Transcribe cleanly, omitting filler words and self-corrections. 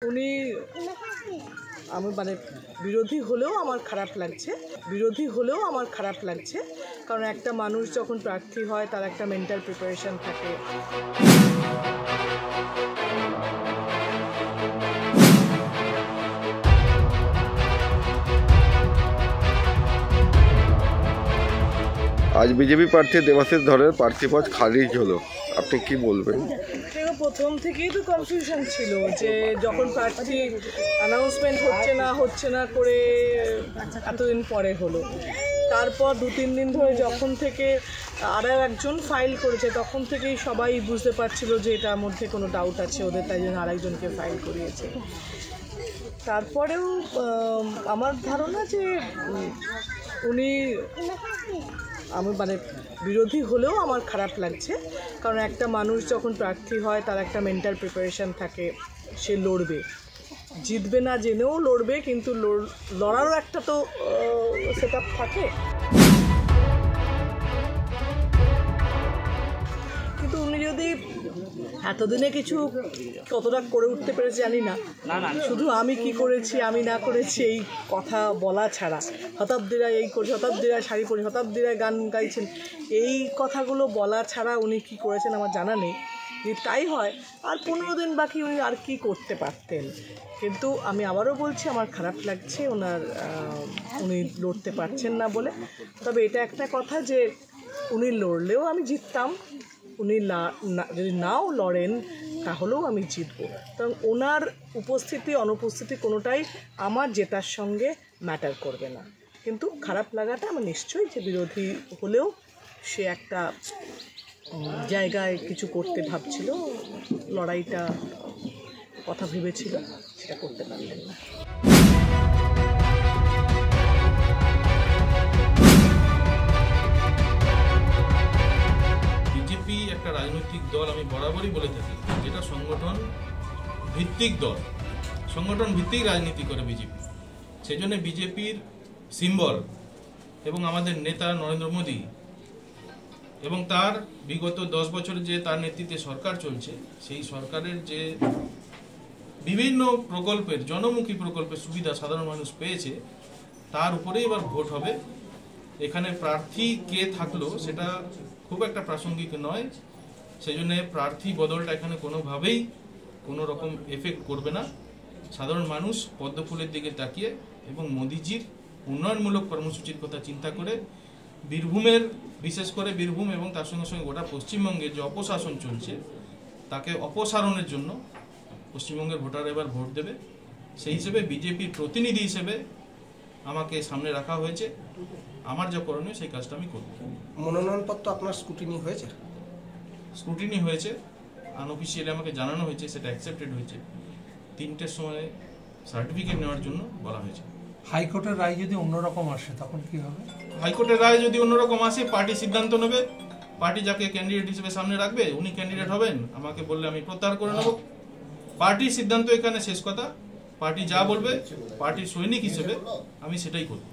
উনি মানে বিরোধী হলেও আমার খারাপ লাগছে কারণ একটা মানুষ যখন প্রার্থী হয় তার একটা মেন্টাল প্রিপারেশন থাকে। আজ বিজেপি প্রার্থী দেবাশিস ধরের প্রার্থীপদ খারিজ হলো, আপনি কি বলবেন? প্রথম থেকেই তো কনফিউশন ছিল যে যখন প্রার্থী অ্যানাউন্সমেন্ট হচ্ছে না করে এতদিন পরে হলো, তারপর 2-3 দিন ধরে যখন থেকে আরও একজন ফাইল করেছে তখন থেকেই সবাই বুঝতে পারছিল যে এটার মধ্যে কোনো ডাউট আছে ওদের, তাই জন্য আরেকজনকে ফাইল করিয়েছে। তারপরেও আমার ধারণা যে উনি মানে বিরোধী হলেও আমার খারাপ লাগছে কারণ একটা মানুষ যখন প্রার্থী হয় তার একটা মেন্টাল প্রিপারেশন থাকে, সে লড়বে, জিতবে না জেনেও লড়বে, কিন্তু লড়ারও একটা তো সেট আপ থাকে। কিন্তু উনি যদি এতদিনে কিছু কতটা করে উঠতে পেরেছে জানি না, শুধু আমি কি করেছি আমি না করেছি এই কথা বলা ছাড়া, শতাব্দীরা এই করছে, শতাব্দীরা শাড়ি পরে, শতাব্দীরা গান গাইছেন, এই কথাগুলো বলা ছাড়া উনি কি করেছেন আমার জানা নেই। যদি তাই হয় আর 15 দিন বাকি, উনি আর কি করতে পারতেন। কিন্তু আমি আবারও বলছি আমার খারাপ লাগছে উনি লড়তে পারছেন না বলে। তবে এটা একটা কথা যে উনি লড়লেও আমি জিততাম, উনি যদি নাও লড়েন তাহলেও আমি জিতবো, কারণ ওনার উপস্থিতি অনুপস্থিতি কোনোটাই আমার জেতার সঙ্গে ম্যাটার করবে না। কিন্তু খারাপ লাগাটা আমার নিশ্চয়ই, যে বিরোধী হলেও সে একটা জায়গায় কিছু করতে ভাবছিল, লড়াইটা কথা ভেবেছিল, সেটা করতে পারলেন না। বিজেপি একটা রাজনৈতিক দল, আমি বরাবরই বলে থাকি, যেটা সংগঠন ভিত্তিক দল, সংগঠন ভিত্তিক রাজনীতি করে বিজেপি। সেই জন্য বিজেপির সিম্বল এবং আমাদের নেতা নরেন্দ্র মোদী এবং তার বিগত 10 বছর যে তার নেতৃত্বে সরকার চলছে, সেই সরকারের যে বিভিন্ন প্রকল্পের, জনমুখী প্রকল্পের সুবিধা সাধারণ মানুষ পেয়েছে, তার উপরেই এবার ভোট হবে। এখানে প্রার্থী কে থাকলো সেটা খুব একটা প্রাসঙ্গিক নয়, সেই জন্য প্রার্থী বদলটা এখানে কোনোভাবেই কোনো রকম এফেক্ট করবে না। সাধারণ মানুষ পদ্মফুলের দিকে তাকিয়ে এবং মোদিজির উন্নয়নমূলক কর্মসূচির কথা চিন্তা করে বীরভূমের, বিশেষ করে বীরভূম এবং তার সঙ্গে সঙ্গে গোটা পশ্চিমবঙ্গে যে অপশাসন চলছে তাকে অপসারণের জন্য পশ্চিমবঙ্গের ভোটাররা এবার ভোট দেবে। সেই হিসেবে বিজেপির প্রতিনিধি হিসেবে আমাকে সামনে রাখা হয়েছে, আমার যা করণীয় সেই কাজটা আমি করব। মনোনয়নপত্র আপনার স্ক্রুটিনি হয়েছে? স্ক্রুটিনি হয়েছে, আনঅফিসিয়ালি আমাকে জানানো হয়েছে, সেটা অ্যাকসেপ্টেড হয়েছে। 3টের সময় সার্টিফিকেট নেওয়ার জন্য বলা হয়েছে। হাইকোর্টের রায় যদি অন্যরকম আসে তখন কি হবে? হাইকোর্টের রায় যদি অন্যরকম আসে, পার্টি সিদ্ধান্ত নেবে, পার্টি যাকে ক্যান্ডিডেট হিসেবে সামনে রাখবে উনি ক্যান্ডিডেট হবেন, আমাকে বললে আমি প্রত্যাহার করে নেব। পার্টির সিদ্ধান্ত এখানে শেষ কথা, পার্টি যা বলবে পার্টির সৈনিক হিসেবে আমি সেটাই করব।